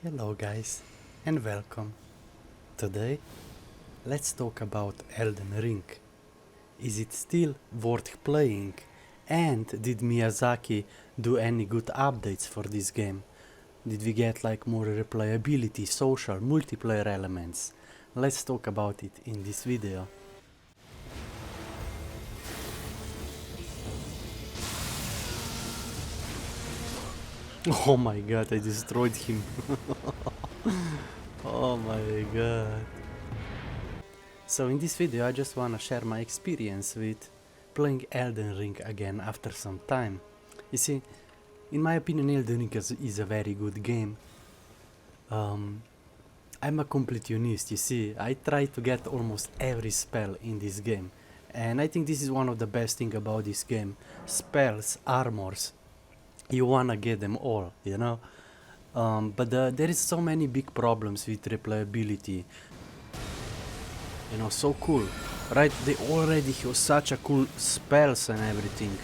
Hello guys and welcome. Today let's talk about Elden Ring. Is it still worth playing? And did Miyazaki do any good updates for this game? Did we get like more replayability, social, multiplayer elements? Let's talk about it in this video. Oh my god, I destroyed him. Oh my god. So in this video I just wanna share my experience with playing Elden Ring again after some time. You see, in my opinion Elden Ring is a very good game. I'm a completionist, you see, I try to get almost every spell in this game. And I think this is one of the best thing about this game. Spells, armors, you wanna get them all, you know? But there is so many big problems with replayability. You know, so cool, right? They already have such a cool spells and everything.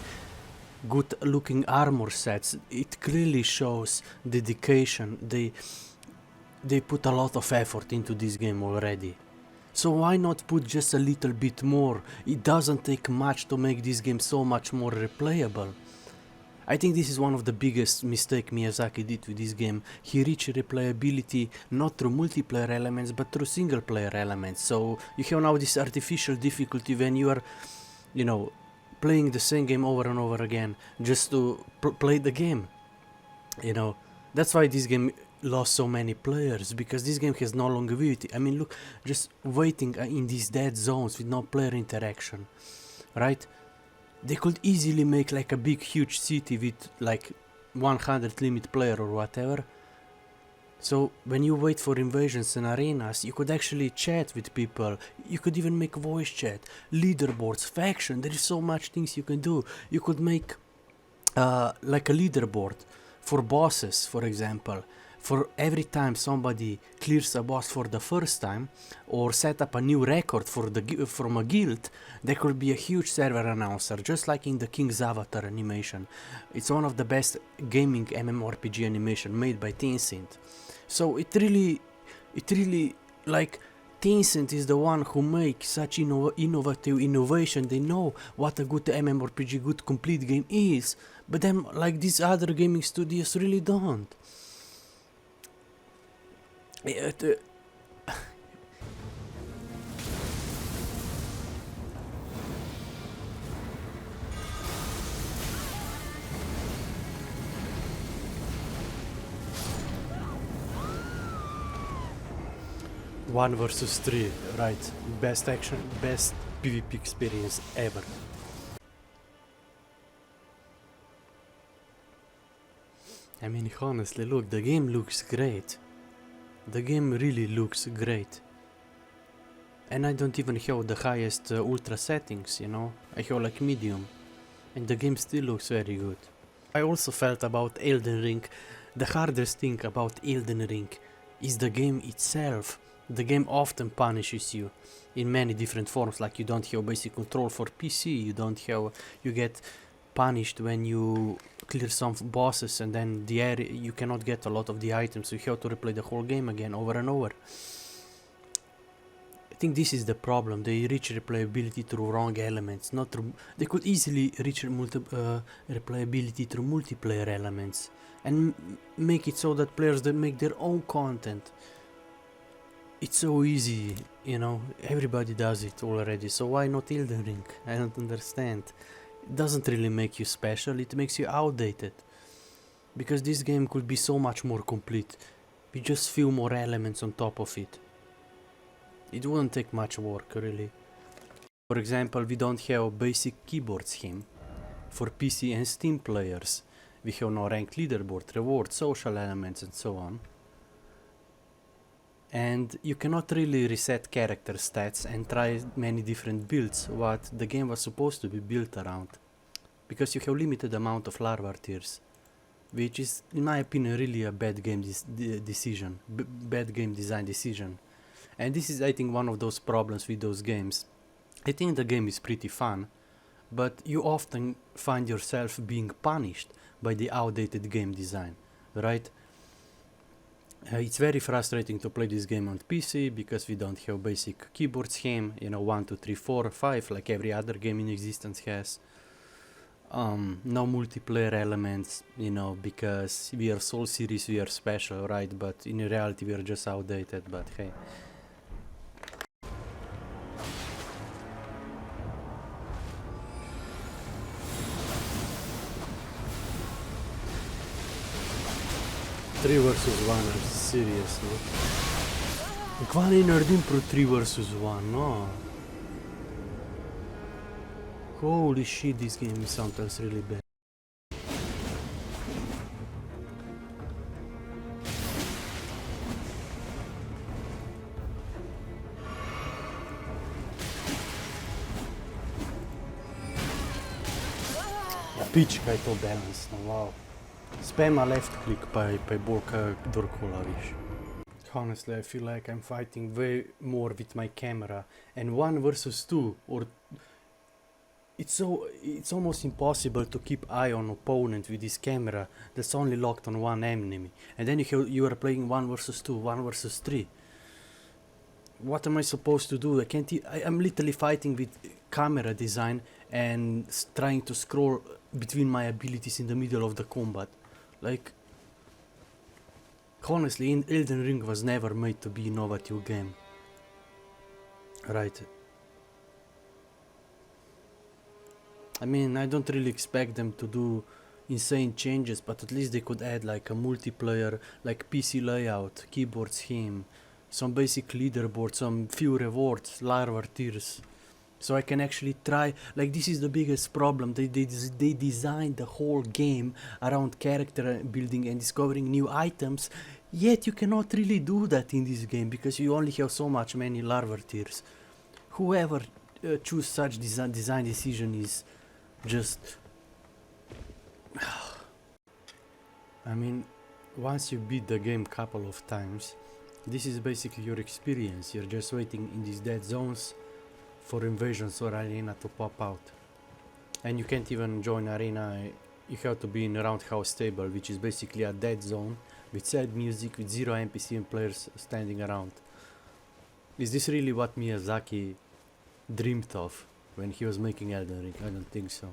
Good looking armor sets. It clearly shows dedication. They put a lot of effort into this game already. So why not put just a little bit more? It doesn't take much to make this game so much more replayable. I think this is one of the biggest mistakes Miyazaki did with this game. He reached replayability not through multiplayer elements but through single player elements. So you have now this artificial difficulty when you are, you know, playing the same game over and over again just to play the game. You know, that's why this game lost so many players, because this game has no longevity. I mean, look, just waiting in these dead zones with no player interaction, right? They could easily make like a big huge city with like 100 limit player or whatever. So when you wait for invasions and arenas, you could actually chat with people. You could even make voice chat, leaderboards, faction. There is so much things you can do. You could make like a leaderboard for bosses, for example. For every time somebody clears a boss for the first time, or set up a new record for from a guild, there could be a huge server announcer, just like in the King's Avatar animation. It's one of the best gaming MMORPG animation made by Tencent. So it really like Tencent is the one who makes such innovative innovation. They know what a good MMORPG, good complete game is, but then like these other gaming studios really don't. One versus three, right? Best action, best PvP experience ever. I mean, honestly, look, the game looks great. The game really looks great. And I don't even have the highest ultra settings, you know? I have like medium. And the game still looks very good. I also felt about Elden Ring, the hardest thing about Elden Ring is the game itself. The game often punishes you in many different forms, like you don't have basic control for PC, you get punished when you clear some bosses, and then the area you cannot get a lot of the items, so you have to replay the whole game again over and over. I think this is the problem. They reach replayability through wrong elements, not through. They could easily reach replayability through multiplayer elements and make it so that players that make their own content. It's so easy, you know, everybody does it already, so why not Elden Ring? I don't understand. It doesn't really make you special, it makes you outdated. Because this game could be so much more complete. We just few more elements on top of it. It wouldn't take much work, really. For example, we don't have a basic keyboard scheme. For PC and Steam players, we have no ranked leaderboard, rewards, social elements and so on. And you cannot really reset character stats and try many different builds, what the game was supposed to be built around. Because you have limited amount of larva tiers. Which is, in my opinion, really a bad game decision. Bad game design decision. And this is, I think, one of those problems with those games. I think the game is pretty fun, but you often find yourself being punished by the outdated game design, right? It's very frustrating to play this game on PC because we don't have basic keyboard scheme, you know, 1, 2, 3, 4, 5, like every other game in existence has. No multiplayer elements, you know, because we are Soul series, we are special, right? But in reality we are just outdated, but hey. Three versus 1, seriously. Qua ne naredim pro 3 versus 1, no. Holy shit, this game is sometimes really bad. Pička je to balance, no, wow. Spam left click pa je bolj kdorkola, viš. Honestly, I feel like I'm fighting way more with my camera, and 1 versus 2, or it's almost impossible to keep eye on opponent with this camera that's only locked on one enemy, and then you are playing 1 versus 2, 1 versus 3. What am I supposed to do? I'm literally fighting with camera design and trying to scroll between my abilities in the middle of the combat. Like, honestly, Elden Ring was never made to be innovative game. Right. I mean, I don't really expect them to do insane changes, but at least they could add like a multiplayer, like PC layout, keyboard scheme, some basic leaderboard, some few rewards, larva tiers. So I can actually try, like this is the biggest problem, they designed the whole game around character building and discovering new items, yet you cannot really do that in this game because you only have so many larva tiers. Whoever choose such design decision is just... I mean, once you beat the game couple of times, this is basically your experience. You're just waiting in these dead zones for invasions or arena to pop out. And you can't even join arena, you have to be in a roundhouse table, which is basically a dead zone with sad music, with 0 NPC and players standing around. Is this really what Miyazaki dreamed of when he was making Elden Ring? I don't think so.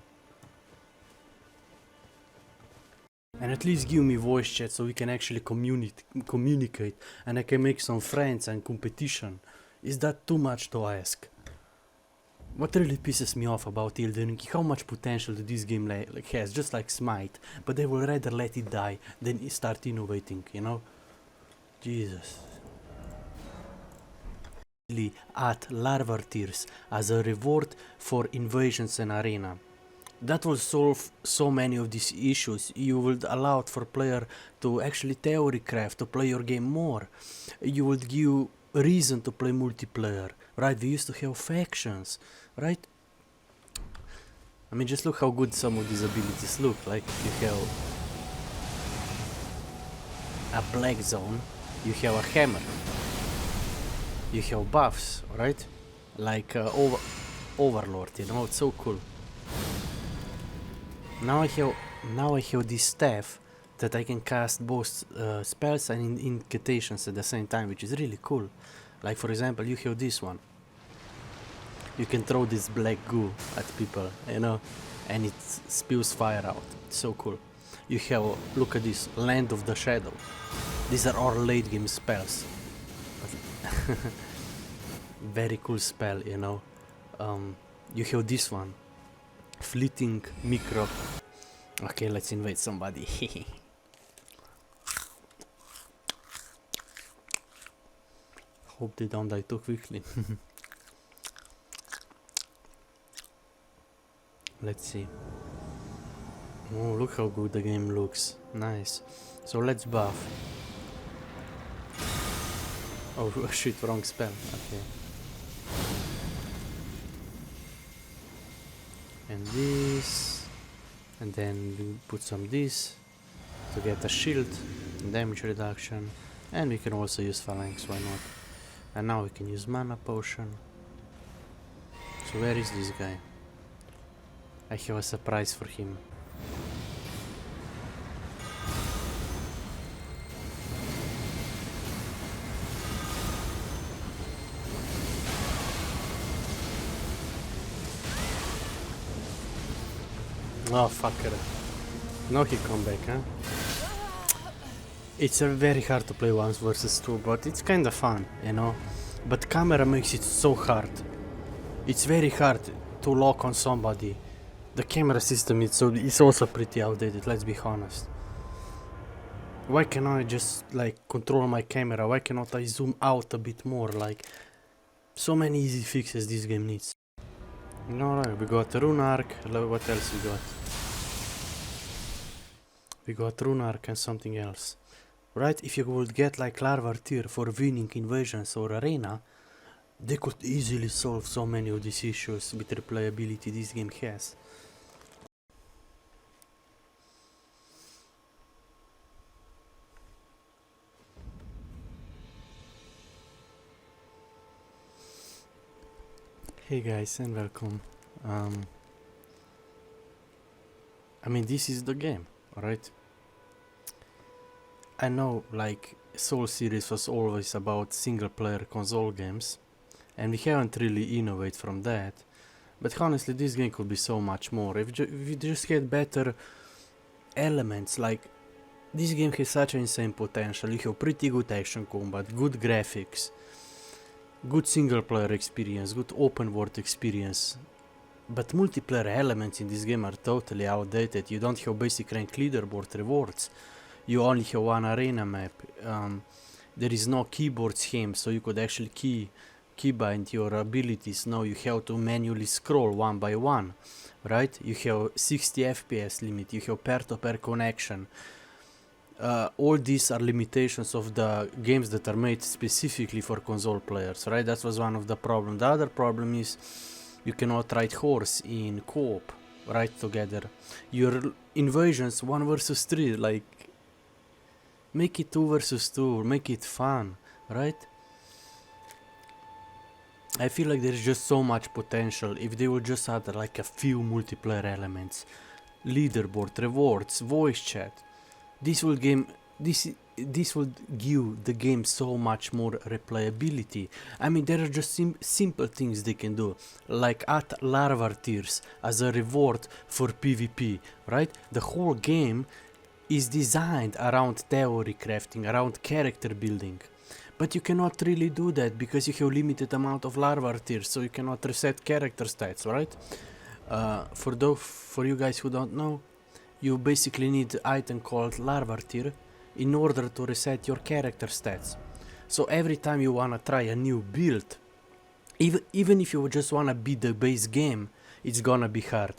And at least give me voice chat so we can actually communicate and I can make some friends and competition. Is that too much to ask? What really pisses me off about Elden Ring, how much potential this game has, just like Smite, but they will rather let it die than start innovating, you know? Jesus. At larva tiers as a reward for invasions and arena. That will solve so many of these issues. You will allow for player to actually theory craft, to play your game more. You will give reason to play multiplayer, right? We used to have factions, right? I mean, just look how good some of these abilities look. Like, you have a black zone, you have a hammer, you have buffs, right? Like Overlord, you know, it's so cool. Now I have this staff that I can cast both spells and incantations at the same time, which is really cool. Like, for example, you have this one. You can throw this black goo at people, you know, and it spews fire out. It's so cool. You have, look at this, Land of the Shadow. These are all late game spells. Very cool spell, you know. You have this one, Fleeting Micro. Okay, let's invade somebody. Hope they don't die too quickly. Let's see. Oh, look how good the game looks. Nice. So let's buff. Oh shit, wrong spell. Okay. And this. And then we put some this to get a shield, damage reduction. And we can also use phalanx, why not? And now we can use mana potion. So where is this guy? I have a surprise for him. Oh, fucker. Now he come back, huh? It's very hard to play 1 versus 2, but it's kinda fun, you know? But camera makes it so hard. It's very hard to lock on somebody. The camera system is also pretty outdated, let's be honest. Why cannot I just like control my camera? Why cannot I zoom out a bit more? Like, so many easy fixes this game needs. Alright, we got Rune Arc. What else we got? We got Rune Arc and something else. Right, if you would get like Larva tier for winning invasions or arena, they could easily solve so many of these issues with replayability this game has. Hey guys and welcome. I mean, this is the game, alright? I know like Soul series was always about single player console games, and we haven't really innovated from that, but honestly this game could be so much more if we just had better elements. Like, this game has such an insane potential. You have pretty good action combat, good graphics, good single player experience, good open world experience, but multiplayer elements in this game are totally outdated. You don't have basic rank leaderboard rewards, you only have one arena map, there is no keyboard scheme so you could actually keybind your abilities. Now you have to manually scroll one by one, right? You have 60 FPS limit, you have peer-to-peer connection. All these are limitations of the games that are made specifically for console players, right? That was one of the problems. The other problem is you cannot ride horse in co-op, right, together. Your invasions 1 versus 3, like, make it 2 versus 2, make it fun, right? I feel like there's just so much potential if they would just add like a few multiplayer elements, leaderboard, rewards, voice chat. This will give the game so much more replayability. I mean, there are just simple things they can do, like add larva tiers as a reward for PvP, right? The whole game is designed around theory crafting, around character building. But you cannot really do that because you have limited amount of larva tiers, so you cannot reset character stats, right? For you guys who don't know, you basically need an item called larva tier in order to reset your character stats. So every time you wanna try a new build, even if you just wanna beat the base game, it's gonna be hard,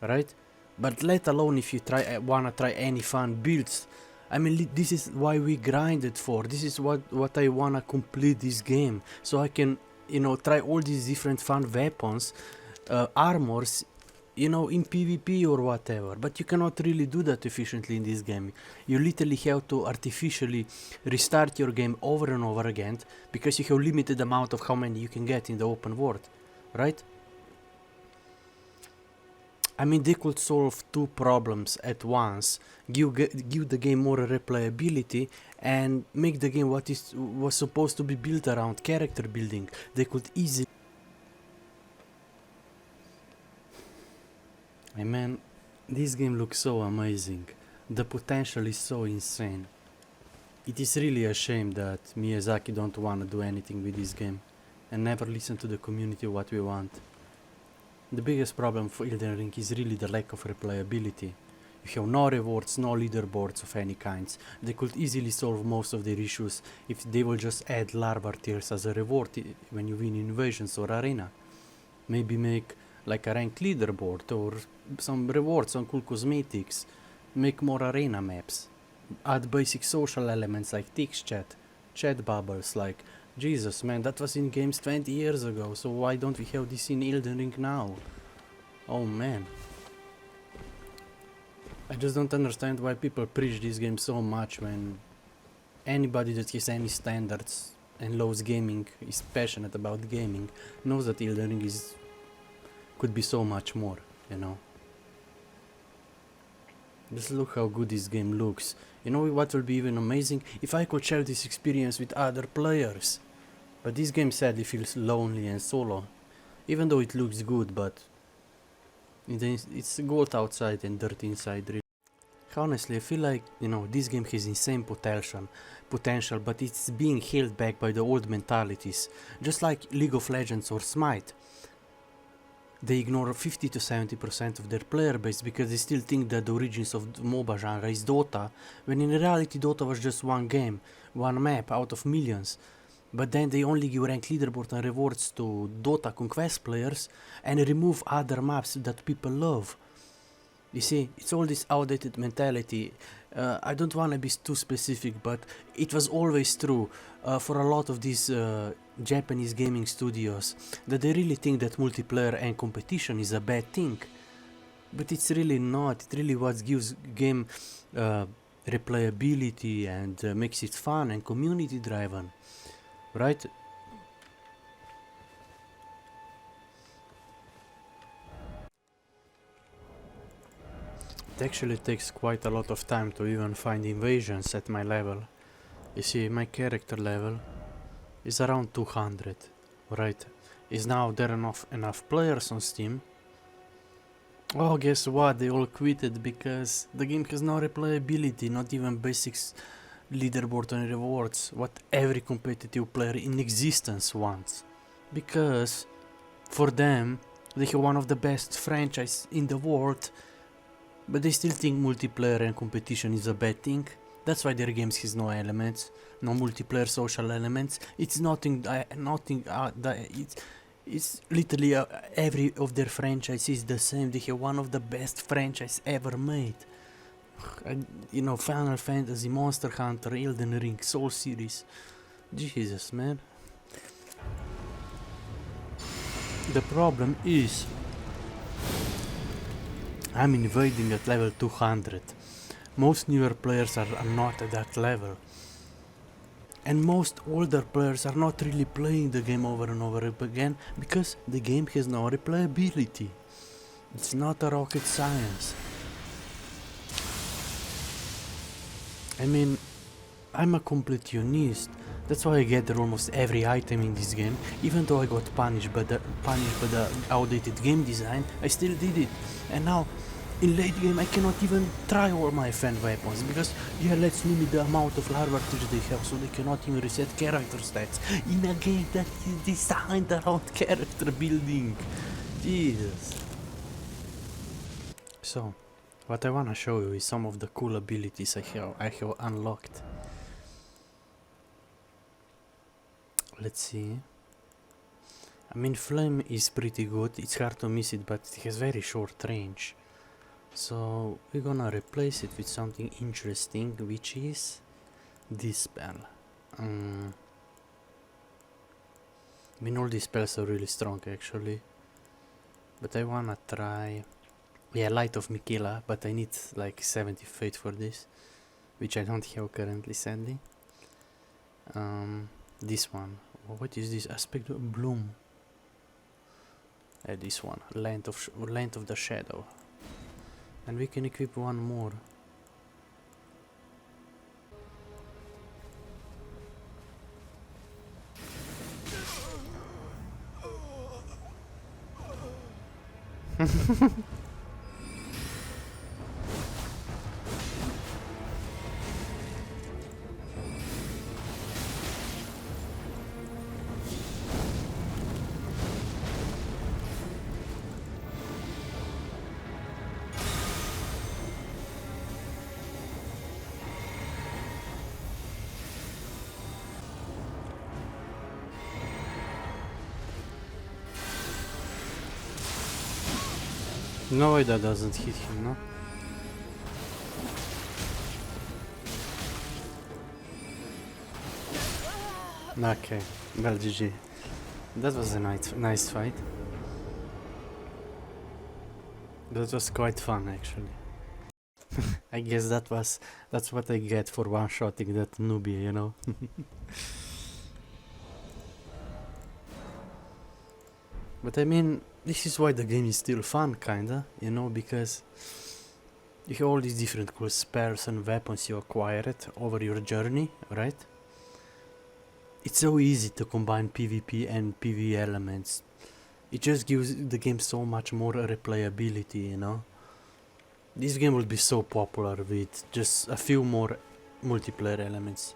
right? But let alone if you wanna try any fun builds. I mean, this is why we grinded for. This is what I wanna complete this game, so I can, you know, try all these different fun weapons, armors, you know, in PvP or whatever. But you cannot really do that efficiently in this game. You literally have to artificially restart your game over and over again because you have limited amount of how many you can get in the open world, right? I mean, they could solve two problems at once, give the game more replayability and make the game was supposed to be built around character building. They could easily... Hey man, this game looks so amazing. The potential is so insane. It is really a shame that Miyazaki don't want to do anything with this game and never listen to the community what we want. The biggest problem for Elden Ring is really the lack of replayability. You have no rewards, no leaderboards of any kinds. They could easily solve most of their issues if they will just add larva tiers as a reward when you win invasions or arena. Maybe make like a ranked leaderboard or some rewards on cool cosmetics. Make more arena maps. Add basic social elements like text chat bubbles, like, Jesus man, that was in games 20 years ago, so why don't we have this in Elden Ring now? Oh man. I just don't understand why people preach this game so much when anybody that has any standards and loves gaming, is passionate about gaming, knows that Elden Ring could be so much more, you know. Just look how good this game looks. You know what will be even amazing? If I could share this experience with other players. But this game sadly feels lonely and solo. Even though it looks good, but It's gold outside and dirt inside, really. Honestly, I feel like, you know, this game has insane potential, but it's being held back by the old mentalities. Just like League of Legends or Smite. They ignore 50 to 70% of their player base because they still think that the origins of the MOBA genre is Dota, when in reality Dota was just one game, one map out of millions. But then they only give rank leaderboard and rewards to Dota Conquest players and remove other maps that people love. You see, it's all this outdated mentality. I don't want to be too specific, but it was always true for a lot of these Japanese gaming studios, that they really think that multiplayer and competition is a bad thing. But it's really not. It really what gives game replayability and makes it fun and community driven, right? It actually takes quite a lot of time to even find invasions at my level. You see, my character level is around 200, right? Is now there enough players on Steam? Oh, guess what? They all quitted because the game has no replayability, not even basics leaderboard and rewards, what every competitive player in existence wants. Because for them, they have one of the best franchises in the world, but they still think multiplayer and competition is a bad thing. That's why their games has no elements, no multiplayer social elements. It's it's literally every of their franchises is the same. They have one of the best franchises ever made. You know, Final Fantasy, Monster Hunter, Elden Ring, Soul series. Jesus, man. The problem is, I'm invading at level 200. Most newer players are not at that level. And most older players are not really playing the game over and over again because the game has no replayability. It's not a rocket science. I mean, I'm a completionist. That's why I gather almost every item in this game. Even though I got punished by the outdated game design, I still did it. And now, in late game, I cannot even try all my fan weapons because let's limit the amount of advantage they have, so they cannot even reset character stats in a game that is designed around character building. Jesus. So, what I wanna show you is some of the cool abilities I have unlocked. Let's see. I mean, Flame is pretty good. It's hard to miss it, but it has very short range. So we're gonna replace it with something interesting, which is this spell. I mean, all these spells are really strong actually, but I wanna try, Light of Mikila, but I need like 70 fate for this, which I don't have currently, sadly. This one, what is this? Aspect of Bloom. This one, Land of the Shadow. And we can equip one more. No way that doesn't hit him, no? Okay, well, GG. That was a nice fight. That was quite fun, actually. I guess that's what I get for one-shotting that newbie, you know? But I mean, this is why the game is still fun, kinda, you know, because you have all these different cool spells and weapons you acquired over your journey, right? It's so easy to combine PvP and PvE elements. It just gives the game so much more replayability, you know. This game will be so popular with just a few more multiplayer elements.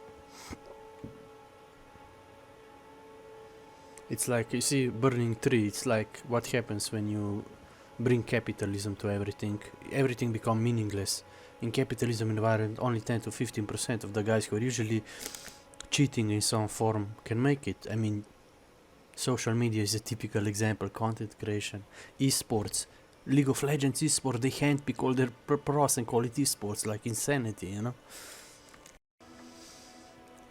It's like, you see, Burning Tree, it's like what happens when you bring capitalism to everything. Everything becomes meaningless. In capitalism environment, only 10 to 15% of the guys who are usually cheating in some form can make it. I mean, social media is a typical example, content creation, esports, League of Legends esports, they handpick all their pros and call it esports, like insanity, you know.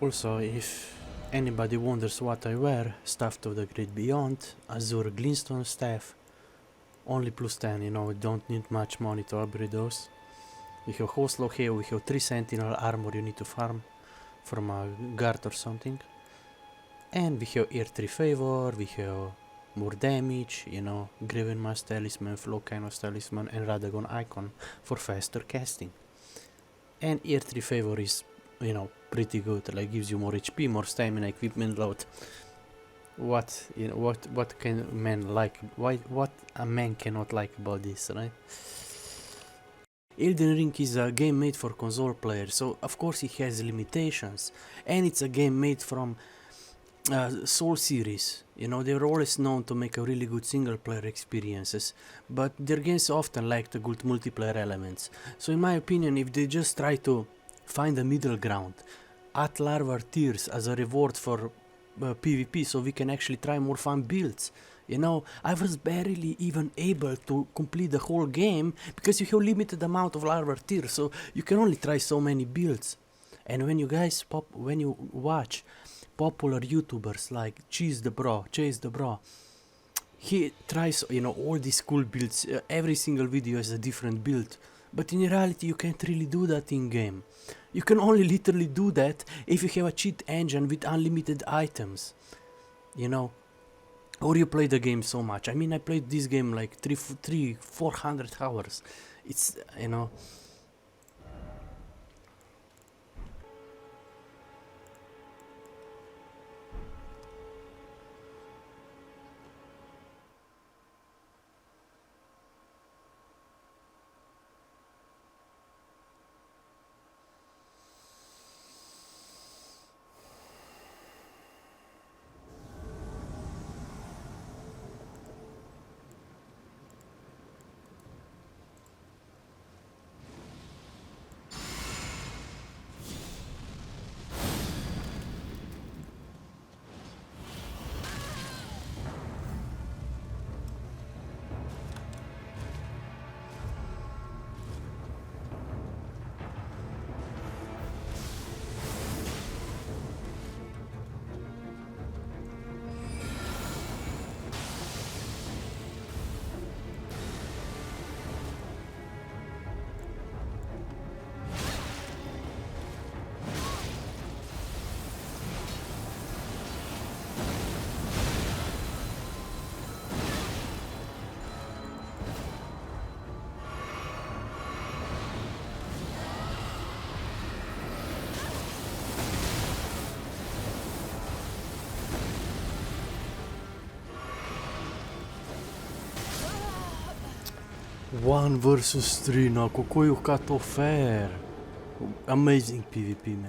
Also, if anybody wonders what I wear, Staff of the Great Beyond, Azure Glintstone staff, only +10, you know, we don't need much money to upgrade those. We have Hostlow here, we have 3 Sentinel armor you need to farm from a guard or something. And we have Ear 3 Favor, we have more damage, you know, Graven Mask Talisman, Flowkinos Talisman and Radagon Icon for faster casting. And Ear 3 Favor is, you know, pretty good, like gives you more HP, more stamina, equipment load. What, you know, what can man like, what a man cannot like about this, right? Elden Ring is a game made for console players, so of course it has limitations, and it's a game made from Soul series. You know, they were always known to make a really good single player experiences, but their games often lack the good multiplayer elements. So in my opinion, if they just try to find a middle ground, add larva tiers as a reward for PvP so we can actually try more fun builds. You know, I was barely even able to complete the whole game because you have limited amount of larva tiers, so you can only try so many builds. And when you guys when you watch popular YouTubers like Chase the Bro, he tries, you know, all these cool builds. Every single video is a different build, but in reality you can't really do that in game. You can only literally do that if you have a cheat engine with unlimited items, you know, or you play the game so much. I mean, I played this game like 400 hours. It's, you know, One versus 3, no, kako je to fair? Amazing PvP, man.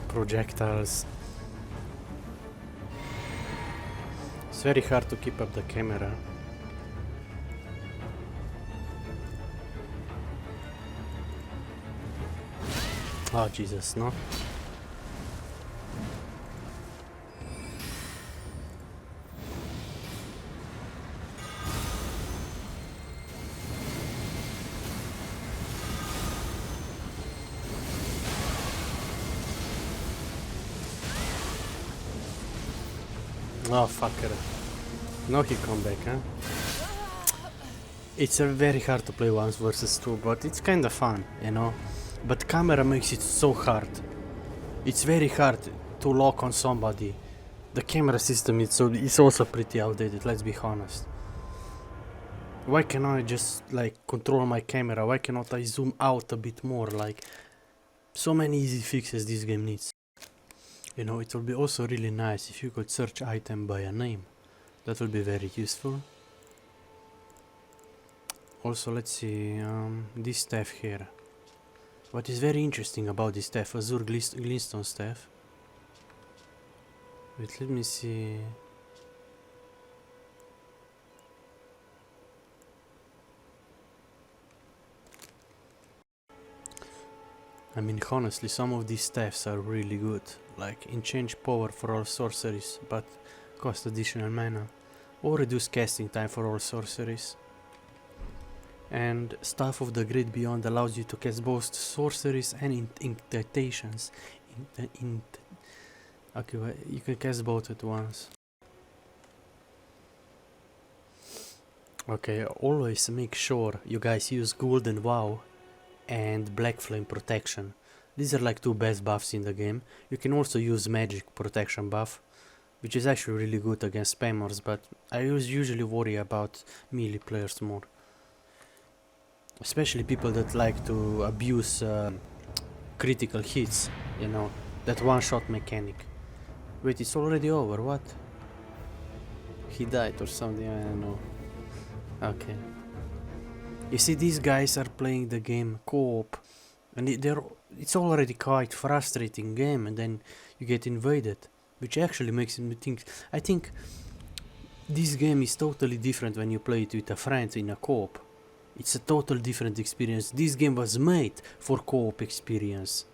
Projectiles. It's very hard to keep up the camera. Oh Jesus, no? Oh fucker. No, he come back, huh? It's very hard to play 1 versus 2, but it's kinda fun, you know? But camera makes it so hard. It's very hard to lock on somebody. The camera system is also pretty outdated, let's be honest. Why cannot I just like control my camera? Why cannot I zoom out a bit more? Like, so many easy fixes this game needs. You know, it will be also really nice if you could search item by a name. That will be very useful. Also, let's see, this staff here. What is very interesting about this staff, Azure Glintstone staff. Wait, let me see. I mean, honestly, some of these staffs are really good, like exchange power for all sorceries, but cost additional mana, or reduce casting time for all sorceries. And Staff of the Great Beyond allows you to cast both sorceries and incantations. Okay, well, you can cast both at once. Okay, always make sure you guys use Golden Vow and Black Flame Protection. These are like two best buffs in the game. You can also use Magic Protection buff, which is actually really good against spammers, but I usually worry about melee players more. Especially people that like to abuse critical hits, you know, that one-shot mechanic. Wait, it's already over, what? He died or something, I don't know. Okay. You see, these guys are playing the game co-op, and it's already quite frustrating game, and then you get invaded, which actually makes me think. I think this game is totally different when you play it with a friend in a co-op. It's a total different experience. This game was made for co-op experience.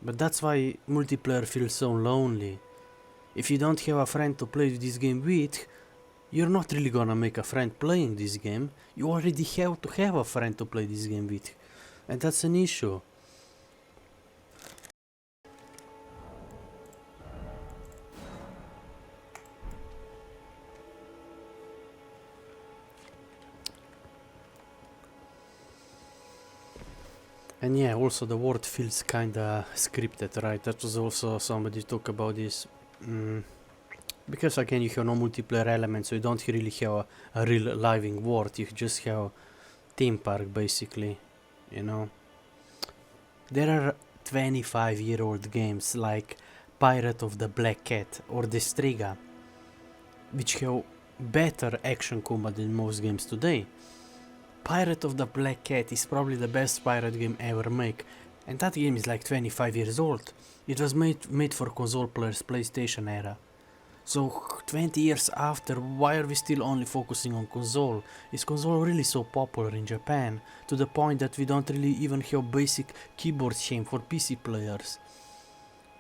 But that's why multiplayer feels so lonely. If you don't have a friend to play this game with, you're not really gonna make a friend playing this game. You already have to have a friend to play this game with. And that's an issue. And yeah, also the world feels kinda scripted, right? That was also somebody talk about this. Because again, you have no multiplayer elements, so you don't really have a real living world. You just have theme park, basically, you know. There are 25-year-old games like Pirate of the Black Cat or Destriga, which have better action combat than most games today. Pirate of the Black Cat is probably the best pirate game ever made, and that game is like 25 years old. It was made for console players, PlayStation era. So 20 years after, why are we still only focusing on console? Is console really so popular in Japan, to the point that we don't really even have basic keyboard shame for PC players?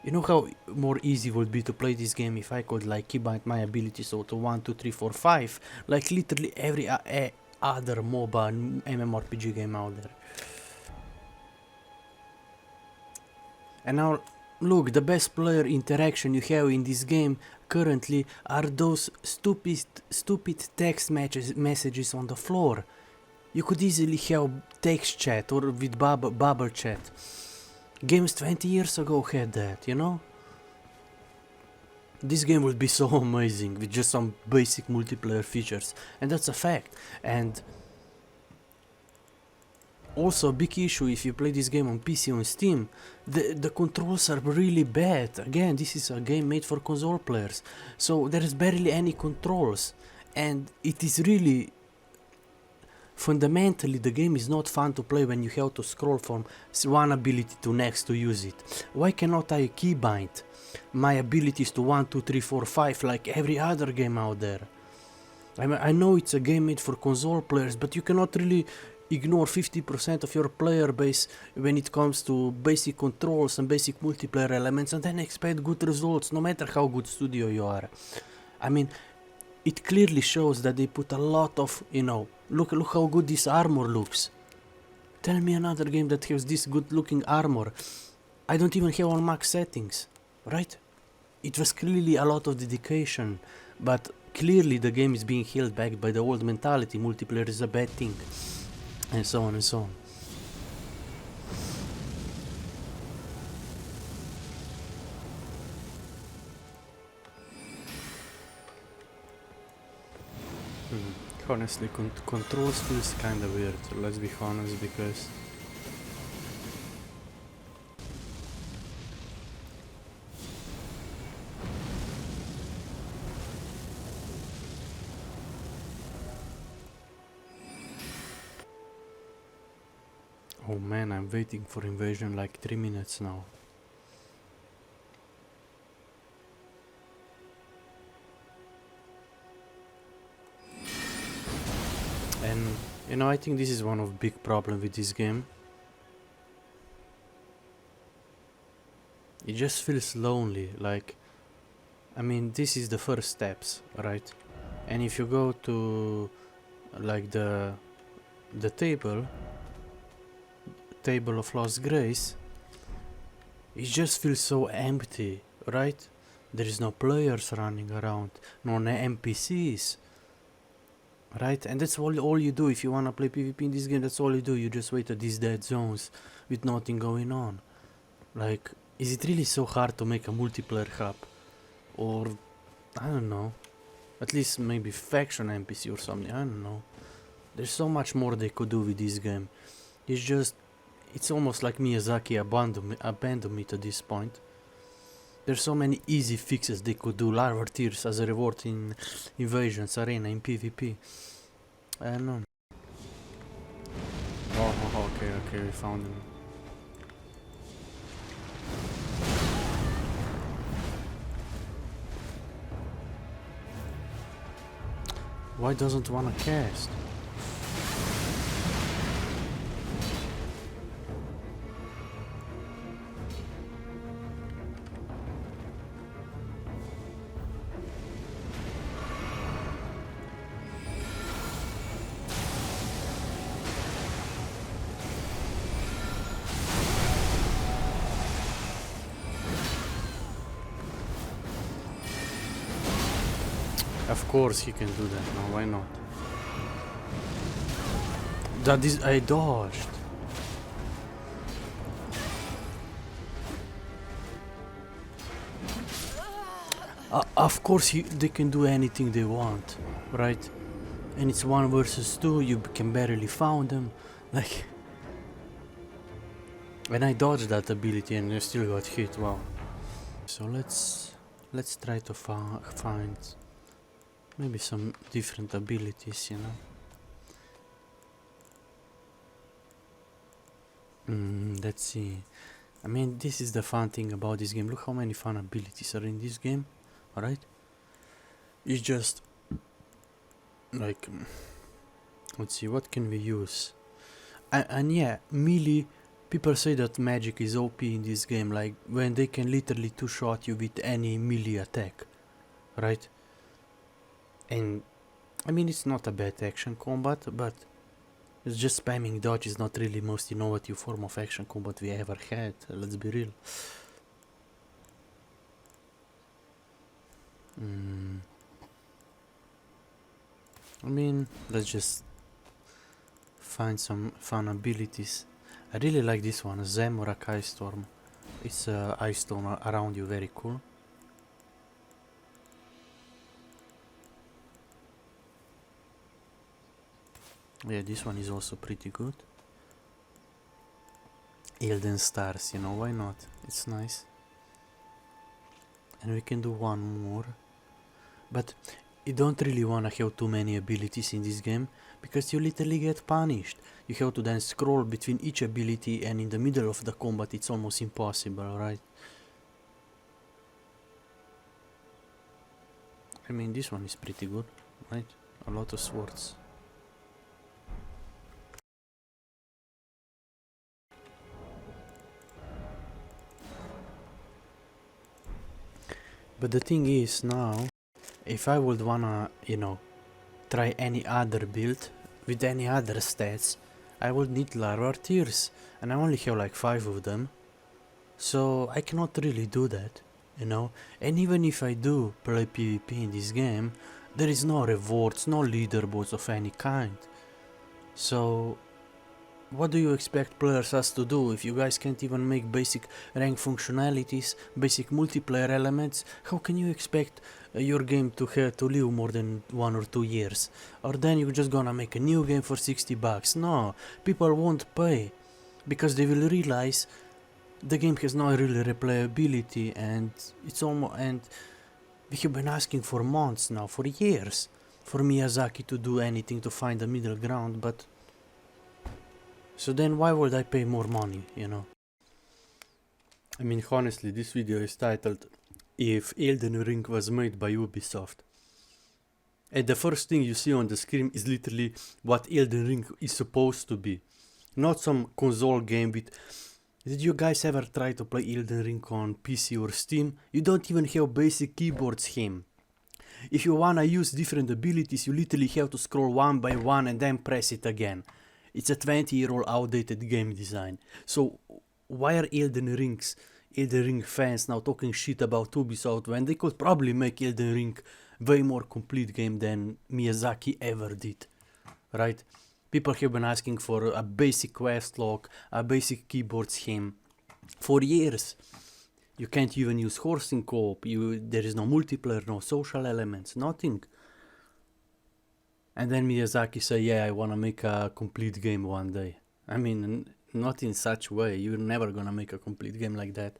You know how more easy would be to play this game if I could like keybind my abilities auto 1, 2, 3, 4, 5, like literally every other MOBA MMORPG game out there. And now look, the best player interaction you have in this game currently are those stupid text messages on the floor. You could easily have text chat or with bubble chat. Games 20 years ago had that, you know? This game would be so amazing with just some basic multiplayer features, and that's a fact. And also a big issue if you play this game on PC on Steam, the controls are really bad. Again, this is a game made for console players, so there is barely any controls, and it is really fundamentally the game is not fun to play when you have to scroll from one ability to next to use it. Why cannot I keybind my abilities to 1, 2, 3, 4, 5 like every other game out there? I know it's a game made for console players, but you cannot really ignore 50% of your player base when it comes to basic controls and basic multiplayer elements and then expect good results no matter how good studio you are. I mean, it clearly shows that they put a lot of, you know, look how good this armor looks. Tell me another game that has this good looking armor. I don't even have all max settings, right? It was clearly a lot of dedication, but clearly the game is being held back by the old mentality, multiplayer is a bad thing, and so on and so on. honestly, controls feels kinda weird, let's be honest, because oh man, I'm waiting for invasion like 3 minutes now. And you know, I think this is one of big problem with this game. It just feels lonely, like, I mean, this is the first steps, right? And if you go to like the table of Lost Grace, it just feels so empty, right? There is no players running around, no NPCs, right? And that's all you do if you wanna play PvP in this game. That's all you do. You just wait at these dead zones with nothing going on. Like, is it really so hard to make a multiplayer hub? Or, I don't know, at least maybe faction NPC or something, I don't know. There's so much more they could do with this game. It's almost like Miyazaki abandoned me to this point. There's so many easy fixes they could do, larva tears as a reward in Invasions, Arena, in PvP. I don't know. Oh, okay, we found him. Why doesn't wanna cast? Of course he can do that, no, why not? I dodged. Of course they can do anything they want, right? And it's 1 versus 2, you can barely found them, like... When I dodged that ability and I still got hit, wow. So let's try to find maybe some different abilities, you know. Let's see. I mean, this is the fun thing about this game. Look how many fun abilities are in this game, alright? It's just like, let's see, what can we use? And yeah, melee. People say that magic is OP in this game, like when they can literally two-shot you with any melee attack, right? And I mean, it's not a bad action combat, but it's just spamming dodge is not really most innovative form of action combat we ever had, let's be real. I mean, let's just find some fun abilities. I really like this one, Zamorak Ice Storm. It's ice storm around you, very cool. Yeah, this one is also pretty good. Elden Stars, you know, why not? It's nice. And we can do one more. But you don't really wanna have too many abilities in this game, because you literally get punished. You have to then scroll between each ability, and in the middle of the combat it's almost impossible, right? I mean, this one is pretty good, right? A lot of swords. But the thing is now, if I would wanna, you know, try any other build with any other stats, I would need larva tears, and I only have like 5 of them, so I cannot really do that, you know. And even if I do play PvP in this game, there is no rewards, no leaderboards of any kind. So what do you expect players us to do if you guys can't even make basic rank functionalities, basic multiplayer elements? How can you expect your game to have to live more than 1 or 2 years? Or then you're just gonna make a new game for $60? No, people won't pay because they will realize the game has no real replayability, and it's almost, and we have been asking for months now, for years, for Miyazaki to do anything to find a middle ground, but so then why would I pay more money, you know? I mean, honestly, this video is titled If Elden Ring Was Made by Ubisoft. And the first thing you see on the screen is literally what Elden Ring is supposed to be. Not some console game with... Did you guys ever try to play Elden Ring on PC or Steam? You don't even have basic keyboard scheme. If you wanna use different abilities, you literally have to scroll one by one and then press it again. It's a 20-year-old outdated game design. So why are Elden Ring fans now talking shit about Ubisoft when they could probably make Elden Ring way more complete game than Miyazaki ever did, right? People have been asking for a basic quest log, a basic keyboard scheme for years. You can't even use horsing co-op, there is no multiplayer, no social elements, nothing. And then Miyazaki say, yeah, I wanna make a complete game one day. I mean, not in such way, you're never gonna make a complete game like that.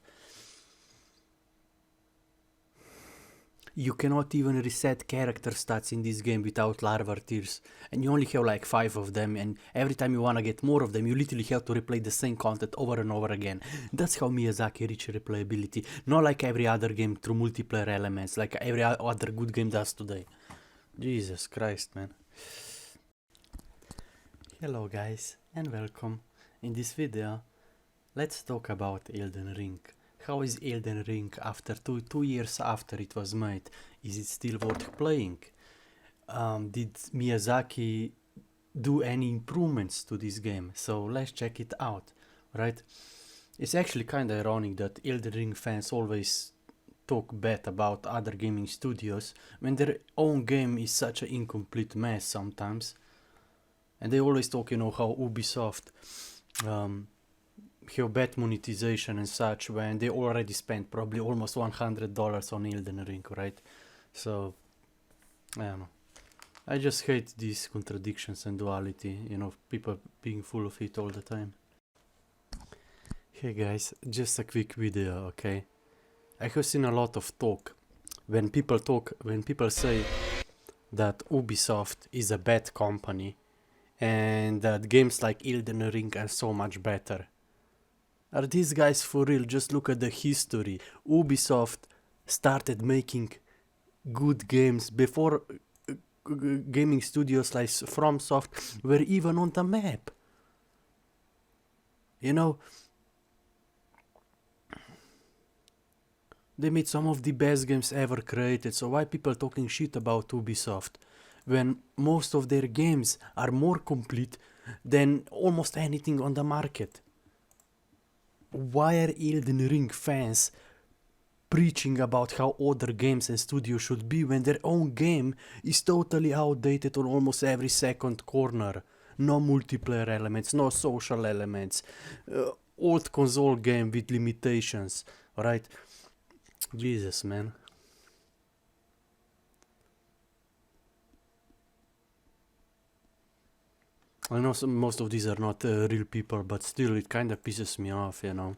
You cannot even reset character stats in this game without larva tears, and you only have like 5 of them, and every time you wanna get more of them, you literally have to replay the same content over and over again. That's how Miyazaki reach replayability, not like every other game through multiplayer elements, like every other good game does today. Jesus Christ, man. Hello guys, and welcome. In this video, let's talk about Elden Ring. How is Elden Ring after two years after it was made? Is it still worth playing? Did Miyazaki do any improvements to this game? So let's check it out, right? It's actually kinda ironic that Elden Ring fans always talk bad about other gaming studios when their own game is such an incomplete mess sometimes. And they always talk, you know, how Ubisoft have bad monetization and such when they already spent probably almost $100 on Elden Ring, right? So, I don't know. I just hate these contradictions and duality, you know, people being full of it all the time. Hey guys, just a quick video, okay? I have seen a lot of talk when people say that Ubisoft is a bad company and that games like Elden Ring are so much better. Are these guys for real? Just look at the history. Ubisoft started making good games before gaming studios like FromSoft were even on the map. You know, they made some of the best games ever created, so why people talking shit about Ubisoft when most of their games are more complete than almost anything on the market? Why are Elden Ring fans preaching about how other games and studios should be when their own game is totally outdated on almost every second corner? No multiplayer elements, no social elements, old console game with limitations, right? Jesus, man. I know most of these are not real people, but still it kinda pisses me off, you know.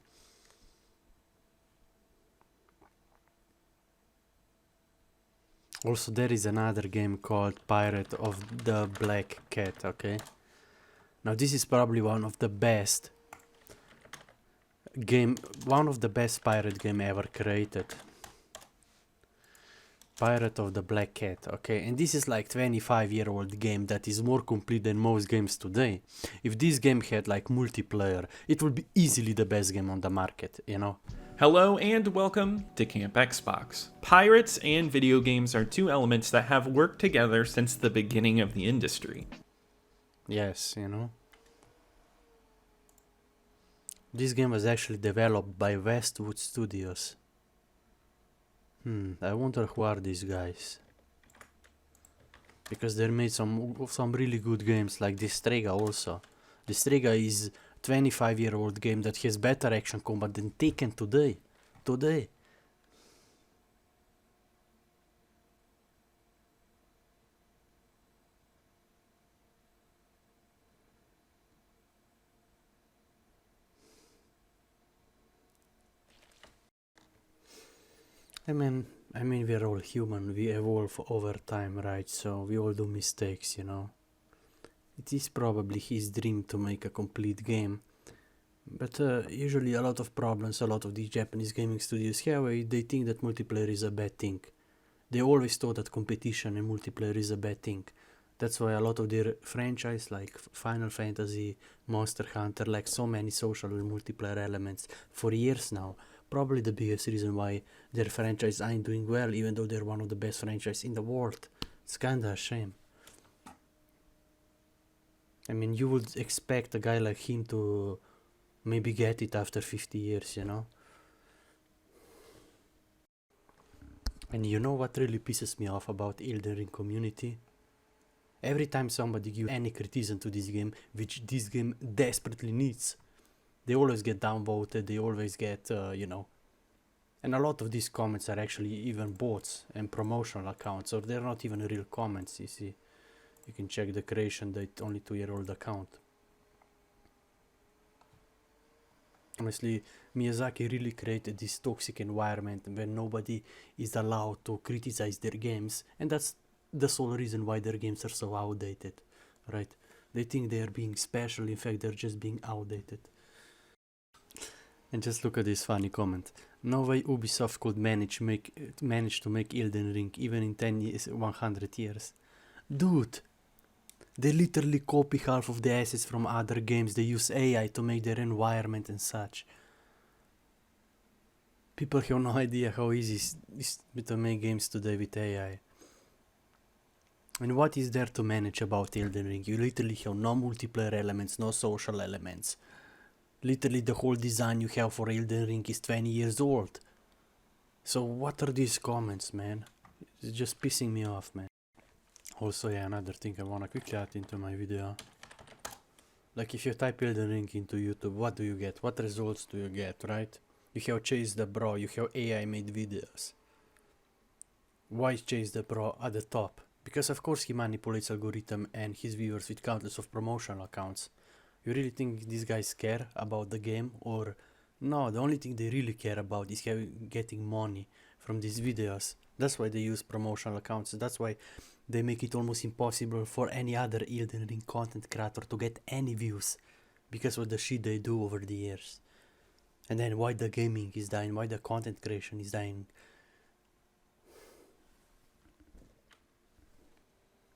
Also, there is another game called Pirate of the Black Cat, okay? Now this is probably one of the best pirate game ever created. Pirate of the Black Cat, okay, and this is like 25-year-old game that is more complete than most games today. If this game had like multiplayer, it would be easily the best game on the market, you know. Hello and welcome to Camp Xbox. Pirates and video games are two elements that have worked together since the beginning of the industry. Yes, you know. This game was actually developed by Westwood Studios. I wonder who are these guys. Because they made some really good games like Distrega also. The Stray Guy is 25-year-old game that has better action combat than Taken today. I mean, we're all human, we evolve over time, right? So we all do mistakes, you know. It is probably his dream to make a complete game. But usually a lot of problems a lot of these Japanese gaming studios have, they think that multiplayer is a bad thing. They always thought that competition and multiplayer is a bad thing. That's why a lot of their franchise like Final Fantasy, Monster Hunter, like so many social and multiplayer elements for years now. Probably the biggest reason why their franchise ain't doing well, even though they're one of the best franchises in the world. It's kinda a shame. I mean, you would expect a guy like him to maybe get it after 50 years, you know? And you know what really pisses me off about Elden Ring community? Every time somebody gives any criticism to this game, which this game desperately needs, they always get downvoted, they always get, you know. And a lot of these comments are actually even bots and promotional accounts, or they're not even real comments, you see. You can check the creation date, only 2-year-old account. Honestly, Miyazaki really created this toxic environment where nobody is allowed to criticize their games, and that's the sole reason why their games are so outdated, right? They think they are being special, in fact they're just being outdated. And just look at this funny comment. No way Ubisoft could manage to make Elden Ring even in 10 years, 100 years. Dude! They literally copy half of the assets from other games. They use AI to make their environment and such. People have no idea how easy it is to make games today with AI. And what is there to manage about Elden Ring? You literally have no multiplayer elements, no social elements. Literally the whole design you have for Elden Ring is 20 years old. So what are these comments, man? It's just pissing me off, man. Also, yeah, another thing I wanna quickly add into my video. Like if you type Elden Ring into YouTube, what do you get? What results do you get, right? You have Chase the Bro, you have AI made videos. Why is Chase the Bro at the top? Because of course he manipulates algorithm and his viewers with countless of promotional accounts. You really think these guys care about the game? Or no, the only thing they really care about is getting money from these videos. That's why they use promotional accounts. That's why they make it almost impossible for any other Elden Ring content creator to get any views because of the shit they do over the years. And then why the gaming is dying, why the content creation is dying.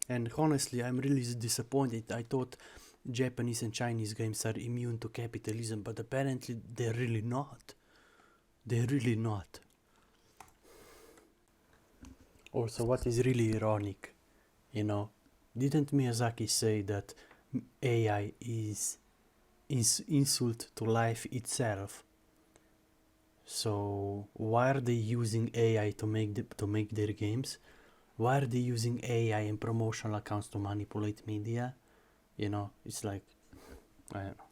And honestly, I'm really disappointed. I thought Japanese and Chinese games are immune to capitalism, but apparently they're really not. They're really not. Also, what is really ironic, you know, didn't Miyazaki say that AI is insult to life itself? So why are they using AI to make their games? Why are they using AI and promotional accounts to manipulate media? You know, it's like, I don't know.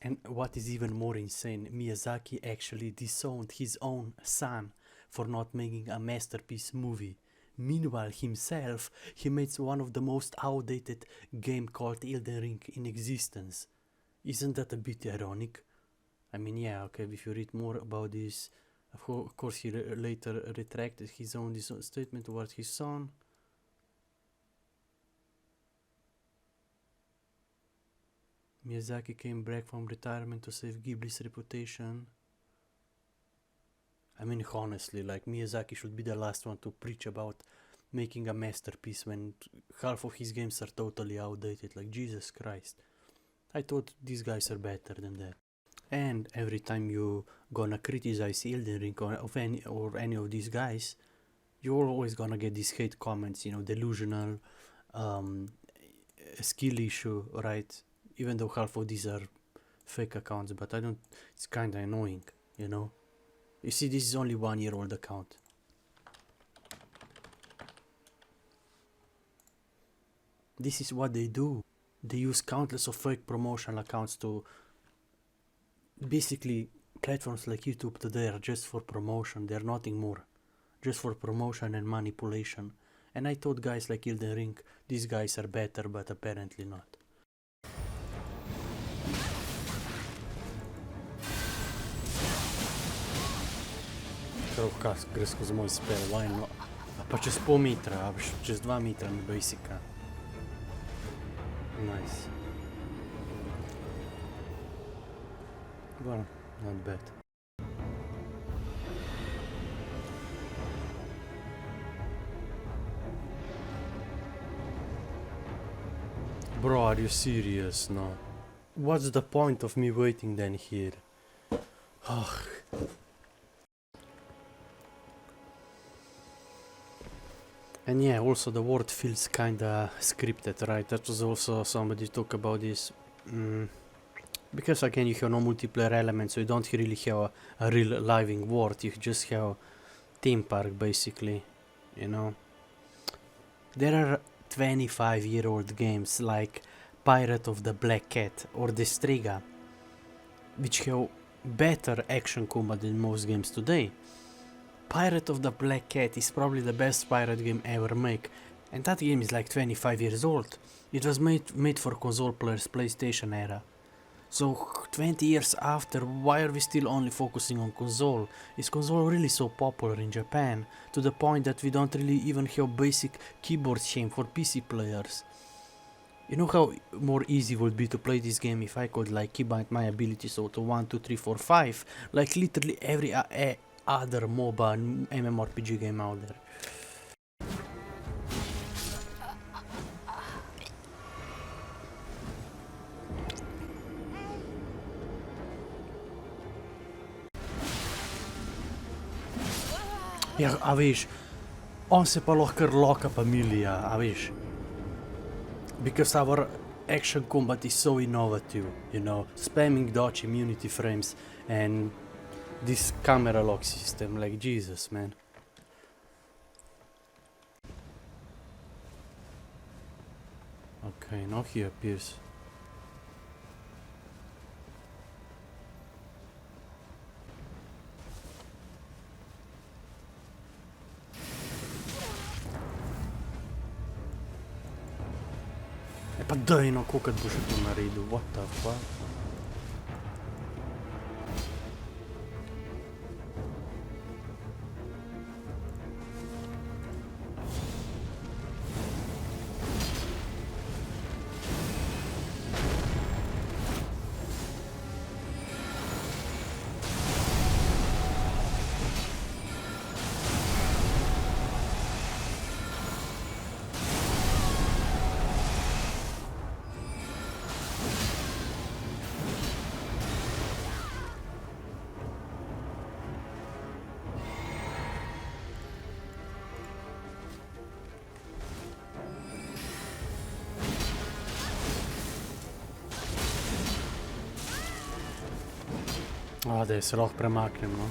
And what is even more insane, Miyazaki actually disowned his own son for not making a masterpiece movie. Meanwhile, himself, he made one of the most outdated game called Elden Ring in existence. Isn't that a bit ironic? I mean, yeah, okay, if you read more about this, of course he later retracted his own statement towards his son. Miyazaki came back from retirement to save Ghibli's reputation. I mean, honestly, like, Miyazaki should be the last one to preach about making a masterpiece when half of his games are totally outdated. Like, Jesus Christ. I thought these guys are better than that. And every time you gonna criticize Elden Ring or any of these guys, you're always gonna get these hate comments, you know, delusional, skill issue, right? Even though half of these are fake accounts, but it's kinda annoying, you know? You see, this is only 1-year-old account. This is what they do. they use countless of fake promotional accounts to basically platforms like YouTube today are just for promotion, they're nothing more. Just for promotion and manipulation. And I thought guys like Elden Ring, these guys are better, but apparently not. Kako gre skozi moj spell, why not? Pa čez pol metra, čez 2 metra mi basika. Nice. Well, not bad. Bro, are you serious? No. What's the point of me waiting then here? Ugh. And yeah, also the world feels kinda scripted, right? That was also somebody talk about this. Because again, you have no multiplayer elements, so you don't really have a real living world. You just have theme park, basically. You know. There are 25-year-old games like Pirate of the Black Cat or Destriga, which have better action combat than most games today. Pirate of the Black Cat is probably the best pirate game ever made, and that game is like 25 years old. It was made for console players, PlayStation era. So 20 years after, why are we still only focusing on console? Is console really so popular in Japan, to the point that we don't really even have basic keyboard shame for PC players? You know how more easy would be to play this game if I could like keybind my abilities auto 1, 2, 3, 4, 5, like literally every other MOBA and MMORPG game out there. Ja, a veš, on se pa lahko kar loka pa milija, a veš. Because our action combat is so innovative, you know, spamming dodge immunity frames and this camera lock system, like Jesus, man. Okay, now he appears. Pa daj no, koliko boš to naredil, what the fuck? Da se lahko premaknem, no.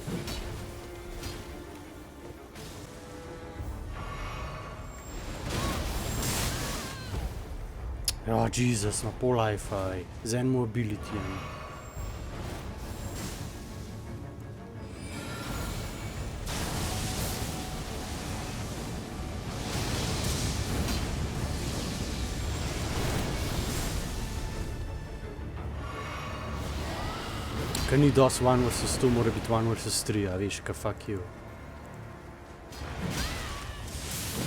Ja, Jesus, na pol life-a, z en mobility. Kaj ni DOS 1 vs 2, mora biti 1 vs 3, a veš, ka fuck you.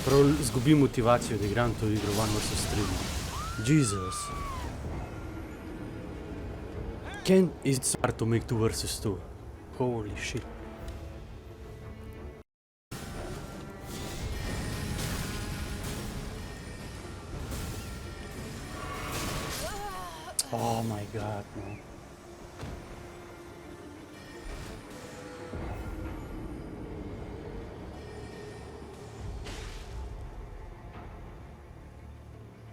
Prav zgubim motivacijo, da igram to igro 1 vs 3. Jesus. It's hard to make 2 vs 2. Holy shit. Oh my god, no.